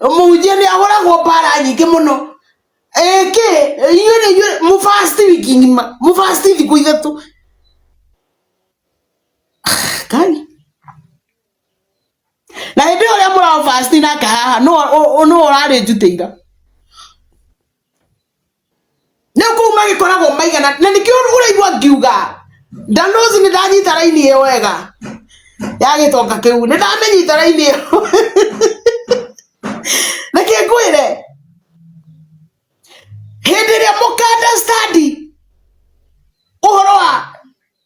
Mujie ni agoragwo bara nyingi muno eke inyuĩ mu fast wiki ngima mu fast thiku ithatu kai na hindi uria mura fast na kahaha no urari njutĩira nĩ kuma gikoragwo maigana na nikio uraigua ngiuga ndanozi ni ndanyita raini ĩyo wega ya gĩtonga kĩu nĩ ndamenyita raini ĩyo nake ngwĩre hindi ĩrĩa mũkanda study ũhoro wa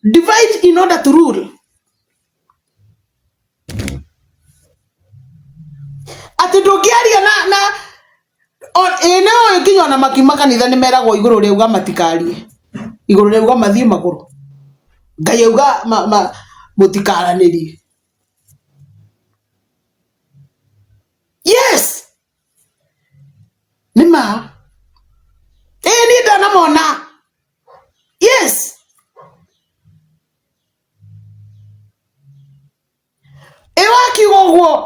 divide in order to rule ati ndũngĩaria na ĩno nginya ona makima kanitha nĩ meragwo igũrũ rĩuga matikarie igũrũ rĩuga mathiĩ magũrũ Ngai auga mũtikaranĩrie yes nima ni ndanamona yes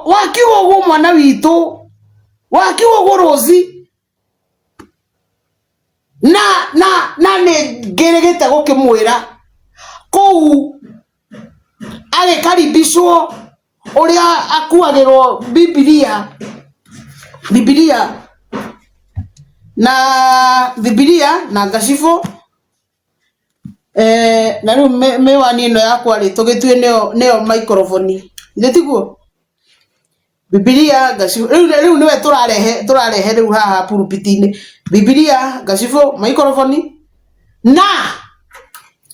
wakiuga ũguo mwana witũ wakiuga ũguo Rosi na nĩ ngĩrĩgĩte gũkĩmwĩra kũu agĩkaribishwo ũrĩa akuagĩrwo Bibilia na ngacibũ na rĩu mĩwani ĩno yakwa rĩ tũgĩtue nĩyo microphone nĩ tiguo Bibilia ngacibũ rĩu nĩwe tũrarehe rĩu haha pulpit-inĩ Bibilia ngacibũ microphone na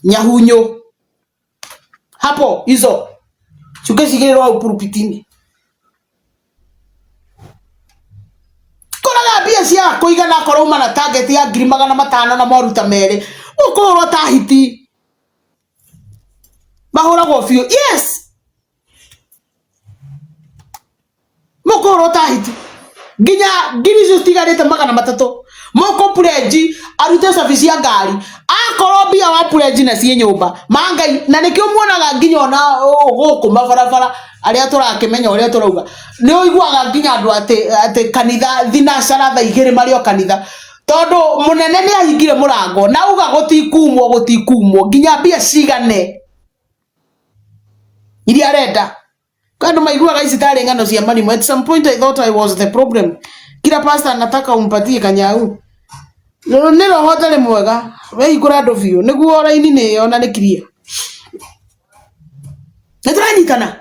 nyahunyo hapo hizo chukeshigirwa au pulpit-inĩ koraga mbia cia kũigana korwo uma na target ya 500 na maruta merĩ ũkũrwo ta hiti mahũragwo biũ yes mũkũrwo ta hiti nginya ngiri icio citigarĩte 300 moko pledge arute service ya ngari akorwo mbia wa pledge na cie nyũmba mangai na nikio muonaga nginya ona gũkũ mabarabara arĩa tũrakĩmenya ũrĩa tũrauga nĩ ũiguaga nginya andũ atĩ kanitha thinacara thaa 2 marĩ o kanitha tondu munene nĩ ahingire mũrango na uga gũtikumwo nginya mbia cigane iria arenda kando maiguaga ici tarĩ ng'ano cia marimo. At some point I thought I was the problem. Kila pastor anataka umpatie kanyau nĩ roho ndarĩ mwega we ikũra andũ biũ nĩguo raini nĩ yona nĩ clear nĩ tũranyitana.